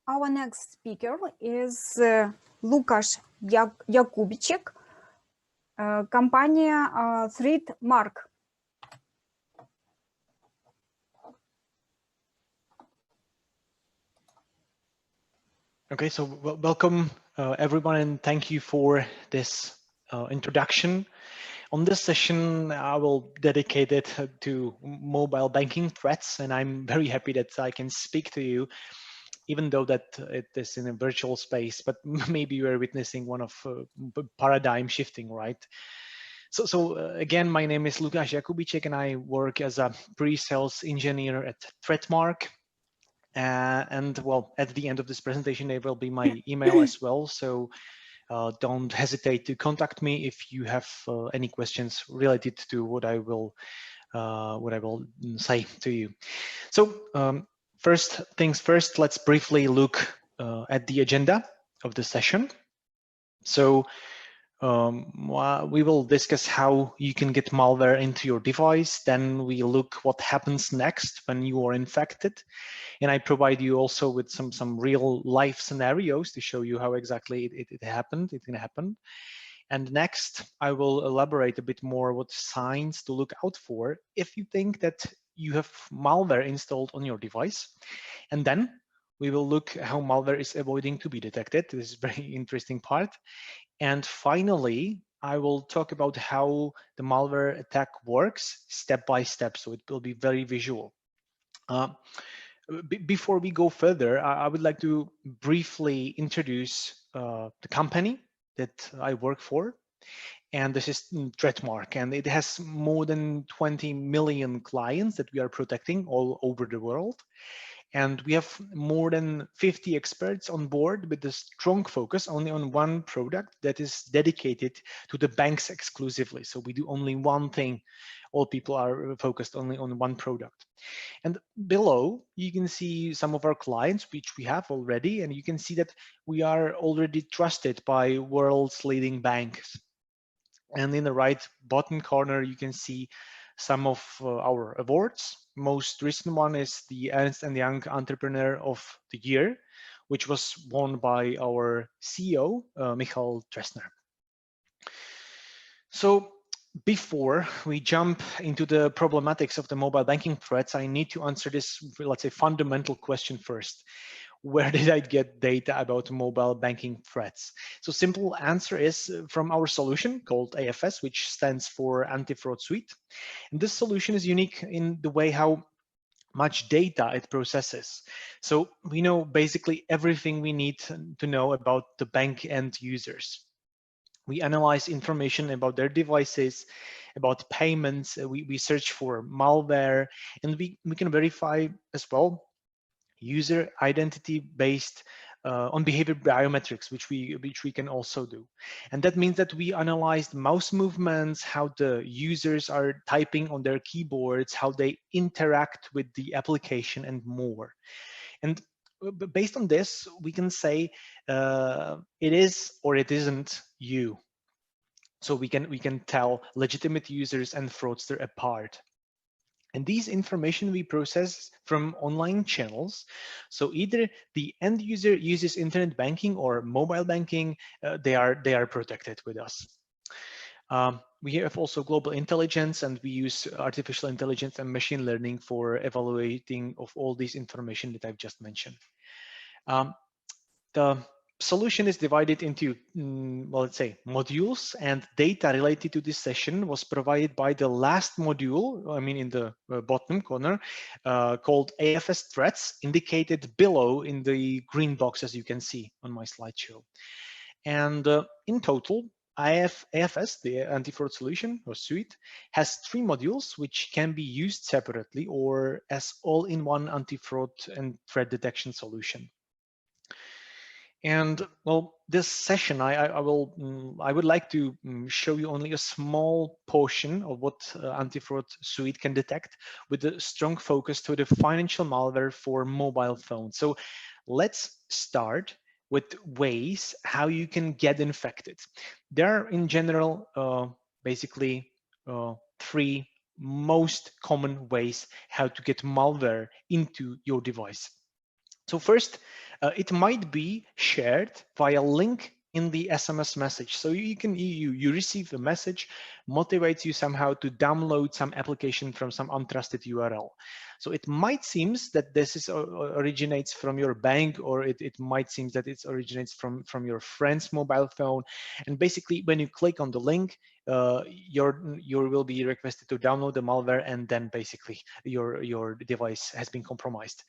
Our next speaker is Lukas Jakubicek, company ThreatMark. Okay, so welcome everyone, and thank you for this introduction. On this session, I will dedicate it to mobile banking threats, and I'm very happy that I can speak to you, even though that it is in a virtual space, but maybe you are witnessing one of paradigm shifting, right? So again, my name is Lukas Jakubicek, and I work as a pre-sales engineer at ThreatMark. And well, at the end of this presentation, there will be my email as well. So don't hesitate to contact me if you have any questions related to what I will say to you. So first things first, let's briefly look at the agenda of the session. So we will discuss how you can get malware into your device. Then we look what happens next when you are infected. And I provide you also with some real life scenarios to show you how exactly it can happen. And next, I will elaborate a bit more what signs to look out for if you think that you have malware installed on your device. And then we will look how malware is avoiding to be detected. This is a very interesting part. And finally, I will talk about how the malware attack works step by step. So it will be very visual. Before we go further, I would like to briefly introduce the company that I work for. And this is ThreatMark, and it has more than 20 million clients that we are protecting all over the world. And we have more than 50 experts on board with a strong focus only on one product that is dedicated to the banks exclusively. So we do only one thing. All people are focused only on one product. And below, you can see some of our clients, which we have already, and you can see that we are already trusted by world's leading banks. And in the right bottom corner, you can see some of our awards. Most recent one is the Ernst & Young Entrepreneur of the Year, which was won by our CEO, Michal Trestner. So before we jump into the problematics of the mobile banking threats, I need to answer this, let's say, fundamental question first. Where did I get data about mobile banking threats? So simple answer is from our solution called AFS, which stands for Anti-Fraud Suite. And this solution is unique in the way how much data it processes. So we know basically everything we need to know about the bank end users. We analyze information about their devices, about payments, we search for malware, and we can verify as well user identity based on behavior biometrics, which we can also do. And that means that we analyzed mouse movements, how the users are typing on their keyboards, how they interact with the application, and more. And based on this, we can say it is or it isn't you. So we can tell legitimate users and fraudster apart. And these information we process from online channels. So either the end user uses internet banking or mobile banking, they are protected with us. We have also global intelligence, and we use artificial intelligence and machine learning for evaluating of all this information that I've just mentioned. The solution is divided into, well, let's say, modules, and data related to this session was provided by the last module, I mean, in the bottom corner, called AFS threats, indicated below in the green box, as you can see on my slideshow. And in total, AFS, the anti-fraud solution or suite, has 3 modules which can be used separately or as all-in-one anti-fraud and threat detection solution. And well, this session, I would like to show you only a small portion of what anti-fraud suite can detect, with a strong focus to the financial malware for mobile phones. So let's start with ways how you can get infected. There are in general basically 3 most common ways how to get malware into your device. So first, It might be shared via link in the SMS message. So you receive a message, motivates you somehow to download some application from some untrusted URL. So it might seem that this is originates from your bank, or it might seem that it originates from your friend's mobile phone. And basically, when you click on the link, you will be requested to download the malware, and then basically your device has been compromised.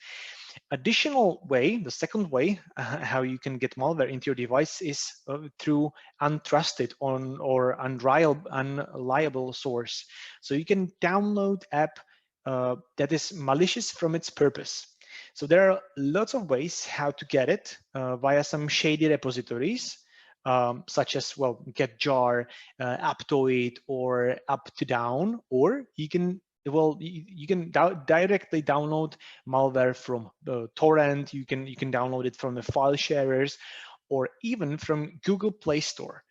Additional way, the second way how you can get malware into your device is through untrusted or unreliable source. So you can download app that is malicious from its purpose. So there are lots of ways how to get it via some shady repositories, such as, well, GetJar, Aptoid, or Up2Down, or you can directly download malware from the torrent. You can download it from the file sharers, or even from Google Play Store.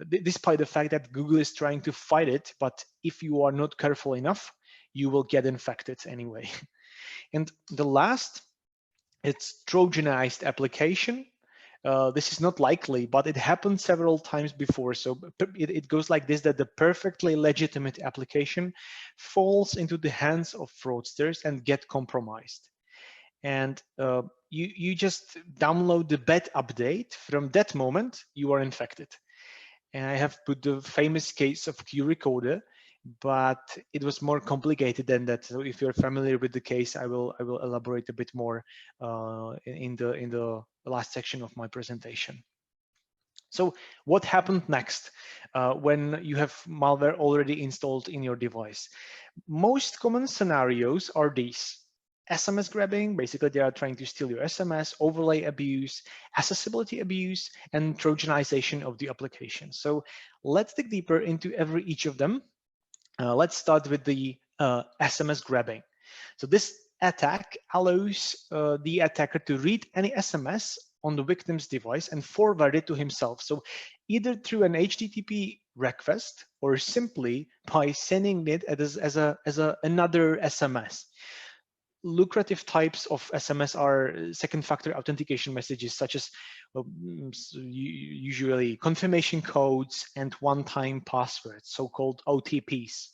Despite the fact that Google is trying to fight it, but if you are not careful enough, you will get infected anyway. And the last, it's Trojanized application. This is not likely, but it happened several times before. So it goes like this, that the perfectly legitimate application falls into the hands of fraudsters and get compromised. And you just download the bad update. From that moment, you are infected. And I have put the famous case of QRecorder, but it was more complicated than that. So if you're familiar with the case, I will elaborate a bit more in the last section of my presentation. So what happened next when you have malware already installed in your device? Most common scenarios are these: SMS grabbing, basically they are trying to steal your SMS, overlay abuse, accessibility abuse, and Trojanization of the application. So let's dig deeper into each of them. Let's start with the SMS grabbing. So this attack allows the attacker to read any SMS on the victim's device and forward it to himself. So either through an HTTP request or simply by sending it as another SMS. Lucrative types of SMS are second factor authentication messages, such as usually confirmation codes and one-time passwords, so-called OTPs.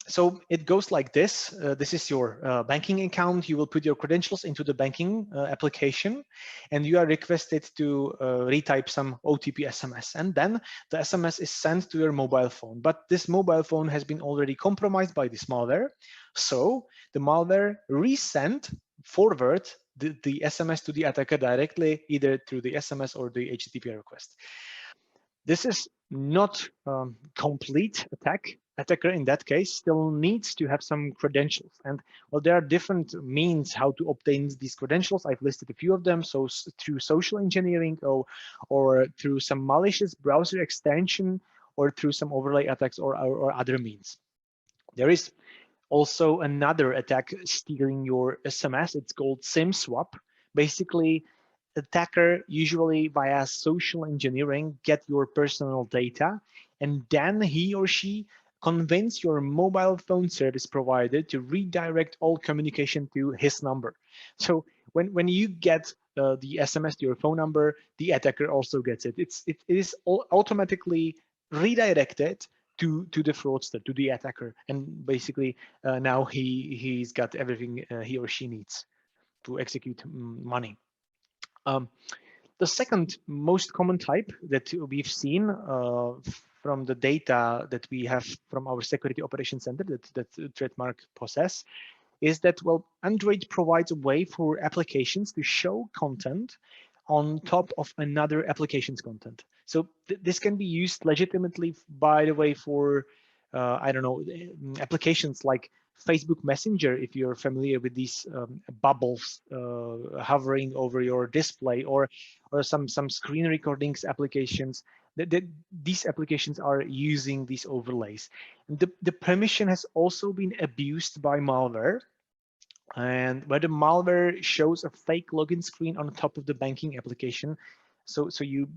So it goes like this. This is your banking account. You will put your credentials into the banking application, and you are requested to retype some OTP SMS. And then the SMS is sent to your mobile phone. But this mobile phone has been already compromised by this malware. So the malware forward the SMS to the attacker directly, either through the SMS or the HTTP request. This is not complete attack. Attacker in that case still needs to have some credentials. And well, there are different means how to obtain these credentials. I've listed a few of them. So through social engineering, or through some malicious browser extension, or through some overlay attacks, or other means. There is also another attack stealing your SMS. It's called SIM swap. Basically, attacker usually via social engineering get your personal data, and then he or she convince your mobile phone service provider to redirect all communication to his number. So when you get the SMS to your phone number, the attacker also gets it. It is automatically redirected to the fraudster, to the attacker, and basically now he's got everything he or she needs to execute money. The second most common type that we've seen from the data that we have from our security operations center that ThreatMark possess is that, well, Android provides a way for applications to show content on top of another application's content. So this can be used legitimately, by the way, for I don't know, applications like Facebook Messenger, if you're familiar with these bubbles hovering over your display, or some screen recordings applications. These applications are using these overlays. And the permission has also been abused by malware, and where the malware shows a fake login screen on top of the banking application. So you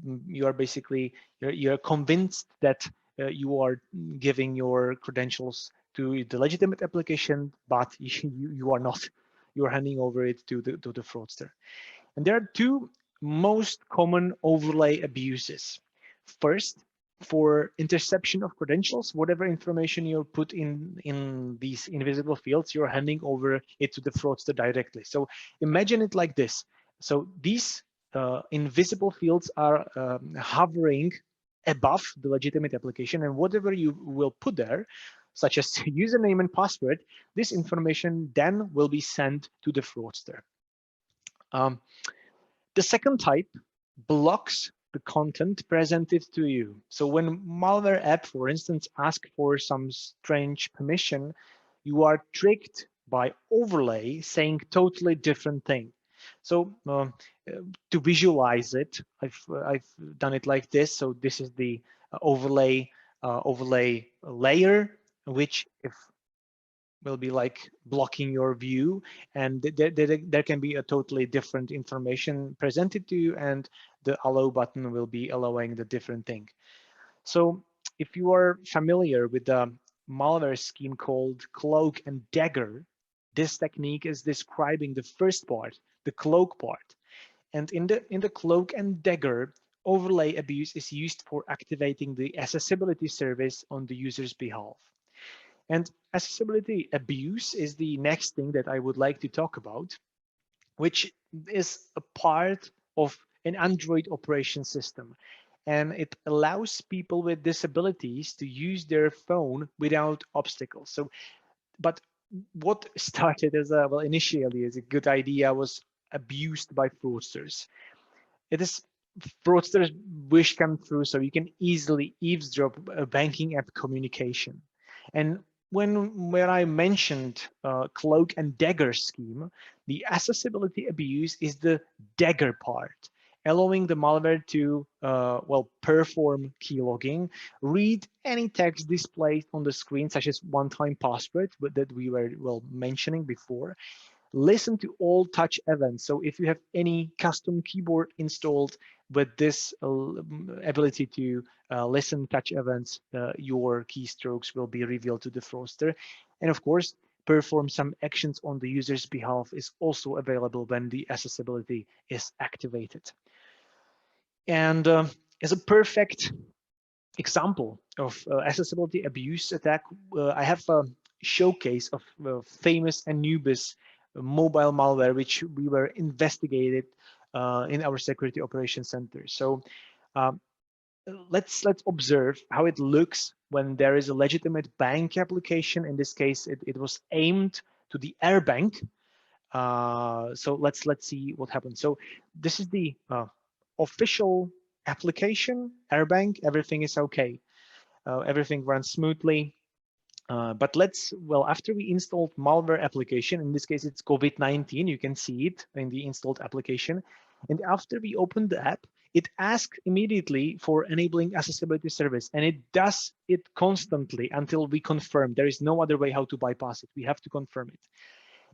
are basically you're convinced that you are giving your credentials to the legitimate application, but you are not. You're handing over it to the fraudster. And there are two most common overlay abuses. First, for interception of credentials, whatever information you put in these invisible fields, you're handing over it to the fraudster directly. So imagine it like this. So these invisible fields are hovering above the legitimate application, and whatever you will put there, such as username and password, this information then will be sent to the fraudster. The second type blocks the content presented to you. So when malware app, for instance, asks for some strange permission, you are tricked by overlay saying totally different thing. So to visualize it, I've done it like this. So this is the overlay layer, which if will be like blocking your view, and there can be a totally different information presented to you, and the allow button will be allowing the different thing. So if you are familiar with the malware scheme called cloak and dagger, this technique is describing the first part, the cloak part. And in the cloak and dagger, overlay abuse is used for activating the accessibility service on the user's behalf. And accessibility abuse is the next thing that I would like to talk about, which is a part of an Android operation system. And it allows people with disabilities to use their phone without obstacles. So, but what started as a, well, initially as a good idea was abused by fraudsters. It is fraudsters wish come true, so you can easily eavesdrop a banking app communication. And when I mentioned cloak and dagger scheme, the accessibility abuse is the dagger part, allowing the malware to well, perform keylogging, read any text displayed on the screen, such as one-time password that we were, well, mentioning before, listen to all touch events. So if you have any custom keyboard installed with this ability to listen touch events, your keystrokes will be revealed to the fraudster. And of course, perform some actions on the user's behalf is also available when the accessibility is activated. And as a perfect example of accessibility abuse attack, I have a showcase of famous Anubis mobile malware, which we were investigated in our security operations center. So let's observe how it looks when there is a legitimate bank application. In this case, it was aimed to the Air Bank. So let's see what happens. So this is the official application, Air Bank. Everything is okay. Everything runs smoothly. But well, after we installed malware application, in this case, it's COVID-19, you can see it in the installed application. And after we open the app, it asks immediately for enabling accessibility service. And it does it constantly until we confirm. There is no other way how to bypass it. We have to confirm it.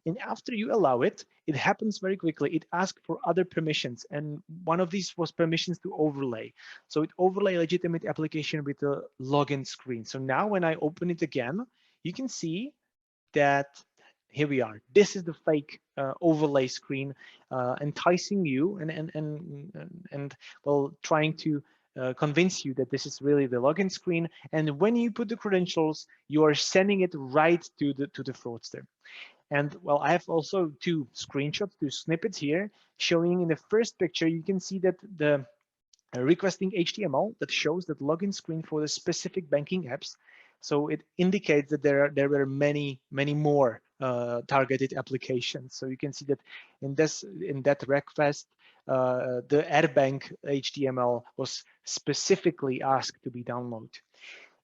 And after you allow it, it happens very quickly. It asks for other permissions. And one of these was permissions to overlay. So it overlay legitimate application with a login screen. So now when I open it again, you can see that here we are. This is the fake overlay screen enticing you and well, trying to convince you that this is really the login screen. And when you put the credentials, you are sending it right to the fraudster. And well, I have also two screenshots, two snippets here, showing in the first picture, you can see that the requesting HTML that shows that login screen for the specific banking apps. So it indicates that there were many more targeted applications. So you can see that in that request, the AirBank HTML was specifically asked to be downloaded.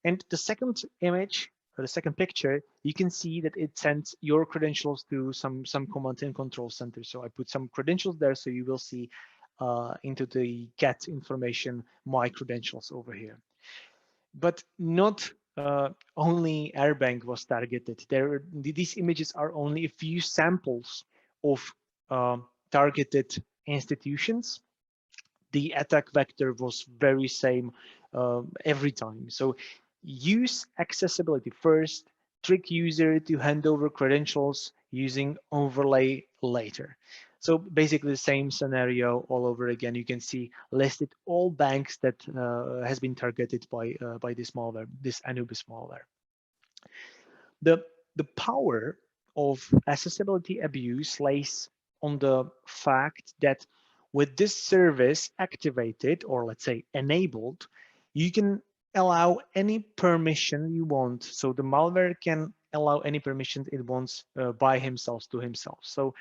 And the second image, or the second picture, you can see that it sends your credentials to some command and control center. So I put some credentials there, so you will see into the get information my credentials over here. But not only AirBank was targeted. These images are only a few samples of targeted institutions. The attack vector was very same every time. So use accessibility first, trick user to hand over credentials using overlay later. So basically the same scenario all over again. You can see listed all banks that has been targeted by this malware, this Anubis malware. The power of accessibility abuse lays on the fact that with this service activated, or let's say enabled, you can allow any permission you want. So the malware can allow any permission it wants by himself to himself. So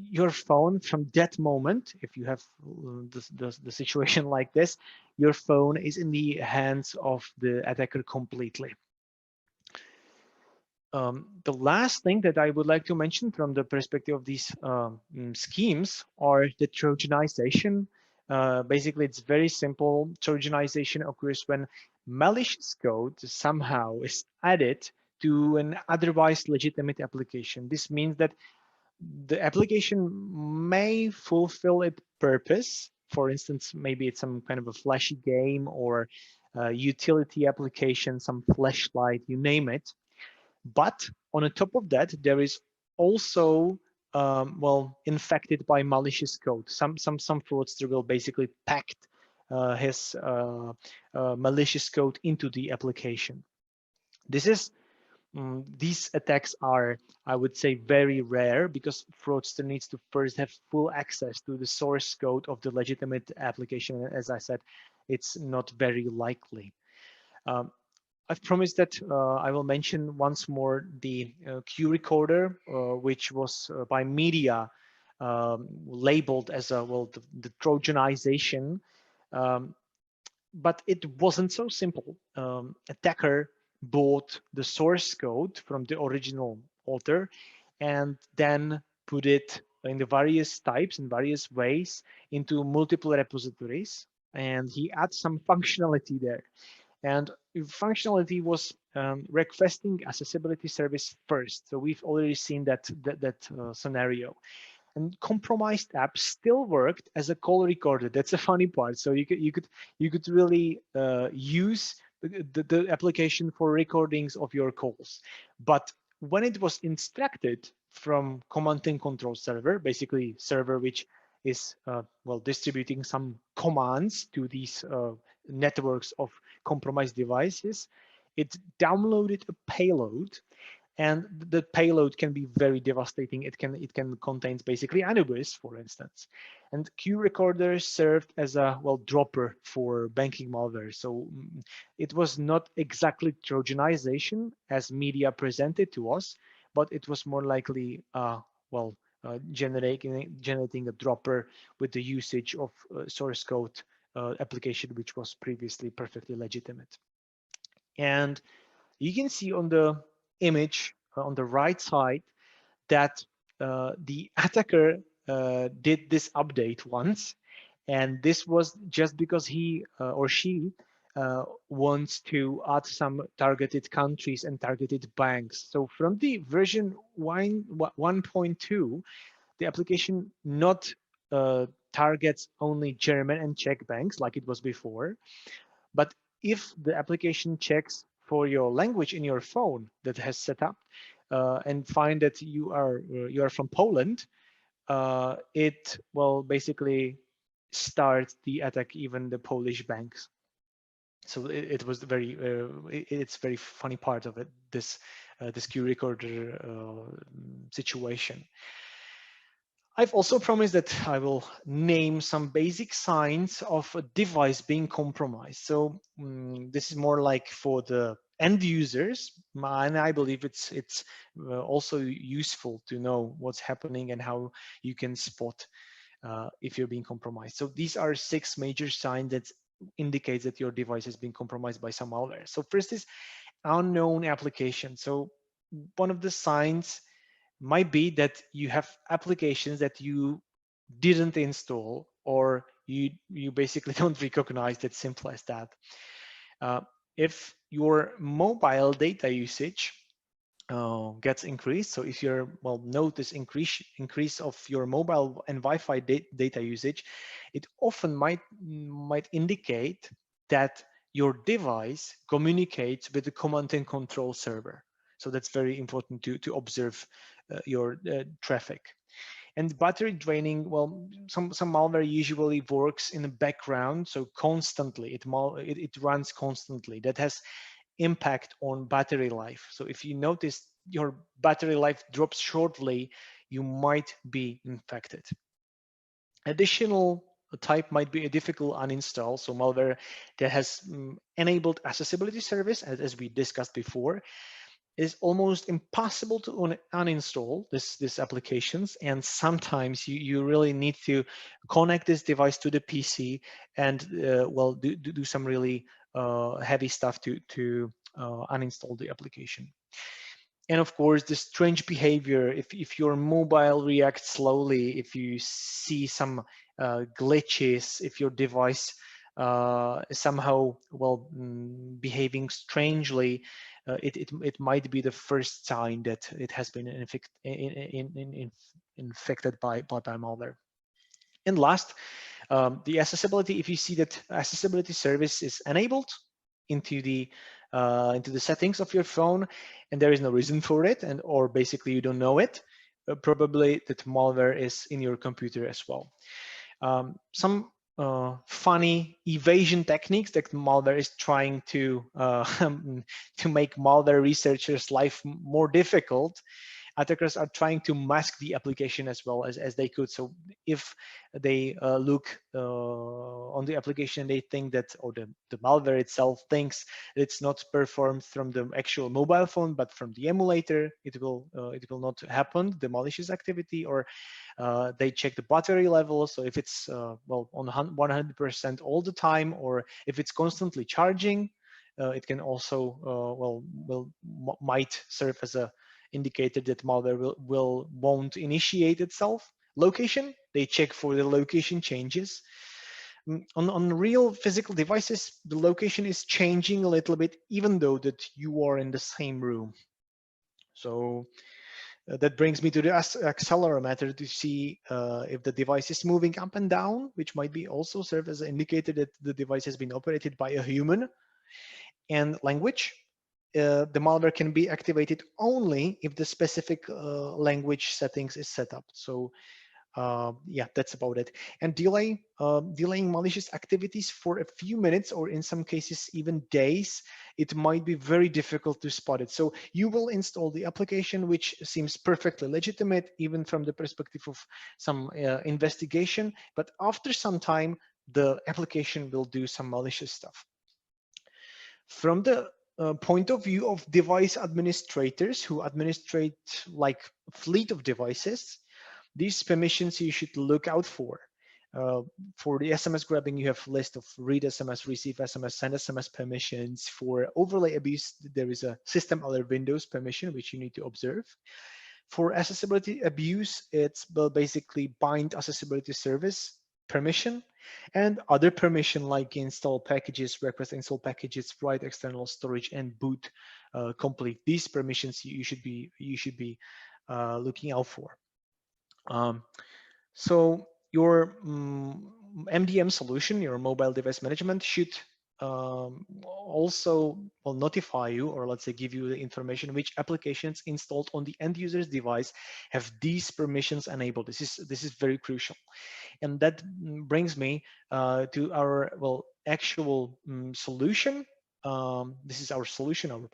your phone from that moment, if you have the situation like this, your phone is in the hands of the attacker completely. The last thing that I would like to mention from the perspective of these schemes are the Trojanization. Basically, it's very simple. Trojanization occurs when malicious code somehow is added to an otherwise legitimate application. This means that the application may fulfill its purpose. For instance, maybe it's some kind of a flashy game or utility application, some flashlight, you name it. But on the top of that, there is also well, infected by malicious code. Some fraudster will basically pack his malicious code into the application. These attacks are, I would say, very rare because fraudster needs to first have full access to the source code of the legitimate application. As I said, it's not very likely. I've promised that I will mention once more the QRecorder, which was by media labeled as a, well, the Trojanization, but it wasn't so simple. Attacker bought the source code from the original author and then put it in the various types and various ways into multiple repositories, and he adds some functionality there. And functionality was requesting accessibility service first. So we've already seen that scenario. And compromised app still worked as a call recorder. That's a funny part. So you could really use the application for recordings of your calls. But when it was instructed from command and control server, basically server which is well, distributing some commands to these networks of compromised devices, it downloaded a payload, and the payload can be very devastating. It can contain basically Anubis, for instance. And QRecorder served as a, well, dropper for banking malware. So it was not exactly Trojanization as media presented to us, but it was more likely well, generating a dropper with the usage of source code application, which was previously perfectly legitimate. And you can see on the image on the right side that the attacker did this update once, and this was just because he or she wants to add some targeted countries and targeted banks. So from the version 1.2, the application not targets only German and Czech banks like it was before, but if the application checks for your language in your phone that has set up and find that you are from Poland, it will basically start the attack even the Polish banks. So it was very it's very funny part of it, this this QRecorder situation. I've also promised that I will name some basic signs of a device being compromised. So this is more like for the end users, and I believe it's also useful to know what's happening and how you can spot if you're being compromised. So these are 6 major signs that indicates that your device has been compromised by some malware. So first is unknown application. So one of the signs might be that you have applications that you didn't install, or you basically don't recognize that. Simple as that. If your mobile data usage gets increased, so if you're, well, notice increase of your mobile and Wi-Fi data usage, it often might indicate that your device communicates with the command and control server. So that's very important to observe your traffic. And battery draining, well, some malware usually works in the background, so constantly, it runs constantly. That has impact on battery life. So if you notice your battery life drops shortly, you might be infected. Additional type might be a difficult uninstall, so malware that has enabled accessibility service, as we discussed before. It's almost impossible to uninstall these applications, and sometimes you really need to connect this device to the PC and well do some really heavy stuff to uninstall the application. And of course, the strange behavior, if your mobile reacts slowly, if you see some glitches, if your device somehow, well, behaving strangely, it might be the first sign that it has been infected by malware. And last, the accessibility, if you see that accessibility service is enabled into the settings of your phone and there is no reason for it, and or basically you don't know it, probably that malware is in your computer as well. Some funny evasion techniques that malware is trying to to make malware researchers' life more difficult. Attackers are trying to mask the application as well as they could. So if they look on the application, they think that, or the malware itself thinks it's not performed from the actual mobile phone, but from the emulator, it will not happen, the malicious activity, or they check the battery level. So if it's well on 100% all the time, or if it's constantly charging, it can also might serve as a indicator that malware won't initiate itself. Location, they check for the location changes. On real physical devices, the location is changing a little bit, even though that you are in the same room. So that brings me to the accelerometer to see if the device is moving up and down, which might be also serve as an indicator that the device has been operated by a human. And language, the malware can be activated only if the specific language settings is set up. So yeah, that's about it. And delaying malicious activities for a few minutes, or in some cases even days, it might be very difficult to spot it. So you will install the application, which seems perfectly legitimate, even from the perspective of some investigation, but after some time, the application will do some malicious stuff. From the point of view of device administrators who administrate like a fleet of devices, these permissions you should look out for. For the SMS grabbing, you have a list of read SMS, receive SMS, send SMS permissions. For overlay abuse, there is a system alert Windows permission, which you need to observe. For accessibility abuse, it's basically bind accessibility service permission, and other permission like install packages, request install packages, write external storage, and boot complete. These permissions you should be looking out for. So your MDM solution, your mobile device management, should also notify you, or let's say give you the information which applications installed on the end user's device have these permissions enabled. This is very crucial. And that brings me to our actual solution. This is our solution,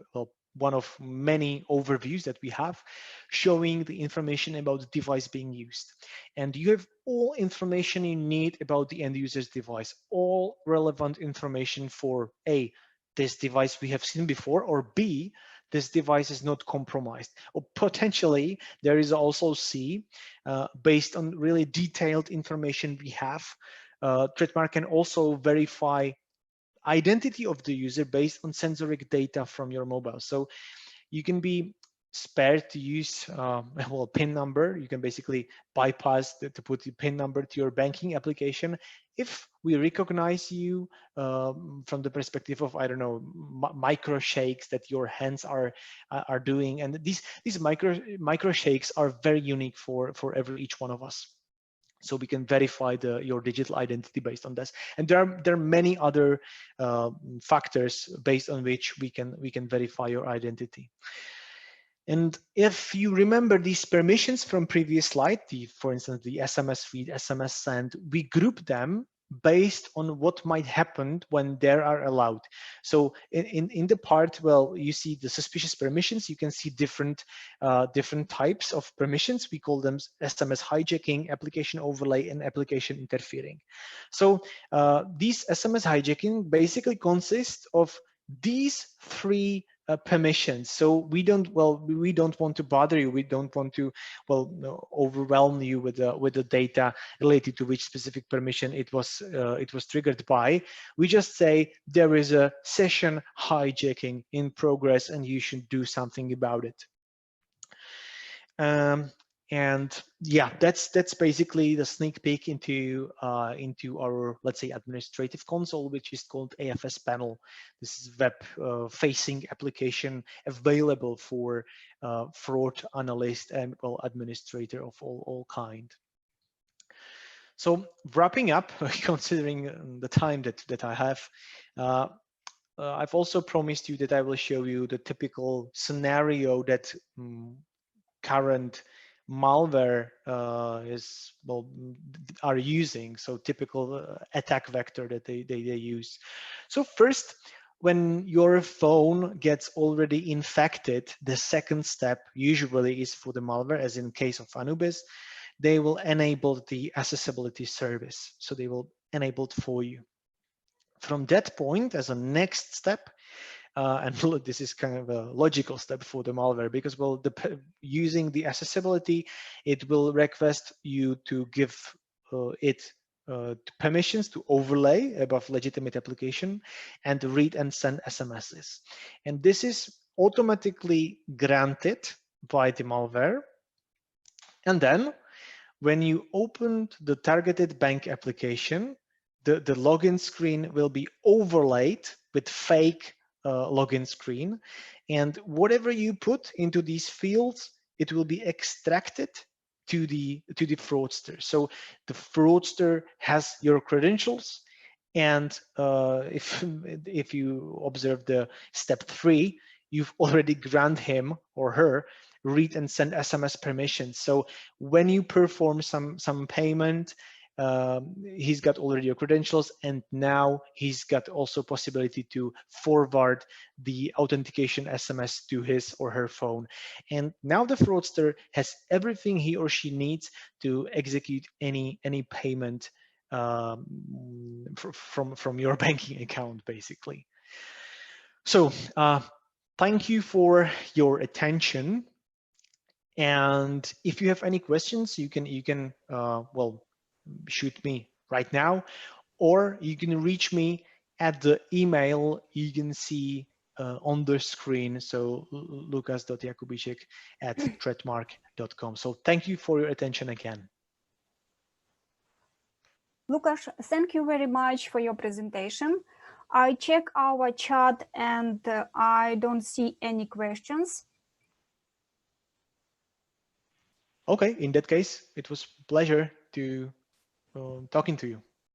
one of many overviews that we have showing the information about the device being used. And you have all information you need about the end user's device, all relevant information for A, this device we have seen before, or B, this device is not compromised. Or potentially there is also C, based on really detailed information we have. ThreatMark can also verify identity of the user based on sensoric data from your mobile. So you can be spared to use PIN number. You can basically bypass to put the PIN number to your banking application if we recognize you from the perspective of, I don't know, micro shakes that your hands are doing. And these micro shakes are very unique for each one of us. So we can verify your digital identity based on this. And there are many other factors based on which we can verify your identity. And if you remember these permissions from previous slide, for instance, the SMS read, SMS send, we group them based on what might happen when they are allowed. So in the part, well, you see the suspicious permissions, you can see different types of permissions. We call them SMS hijacking, application overlay, and application interfering. So these SMS hijacking basically consist of these three permissions. So we don't want to bother you. We don't want to overwhelm you with the data related to which specific permission it was triggered by. We just say there is a session hijacking in progress and you should do something about it. And yeah, that's basically the sneak peek into our, let's say, administrative console, which is called AFS panel. This is web facing application available for fraud analyst and administrator of all kind. So wrapping up, considering the time that I have, I've also promised you that I will show you the typical scenario that current malware are using, so typical attack vector that they use. So first, when your phone gets already infected, the second step usually is for the malware, as in case of Anubis, they will enable the accessibility service. So they will enable it for you. From that point, as a next step, and this is kind of a logical step for the malware, because using the accessibility, it will request you to give it permissions to overlay above legitimate application and read and send SMSs. And this is automatically granted by the malware. And then when you open the targeted bank application, the login screen will be overlaid with fake login screen, and whatever you put into these fields, it will be extracted to the fraudster. So the fraudster has your credentials, and if you observe the step 3, you've already granted him or her read and send SMS permissions. So when you perform some payment, he's got already your credentials, and now he's got also possibility to forward the authentication SMS to his or her phone. And now the fraudster has everything he or she needs to execute any payment from your banking account, basically. So thank you for your attention. And if you have any questions, you can shoot me right now, or you can reach me at the email you can see on the screen. So lukas.jakubicek@threatmark.com. So thank you for your attention again. Lukas, thank you very much for your presentation. I check our chat and I don't see any questions. Okay, in that case, it was a pleasure to talking to you.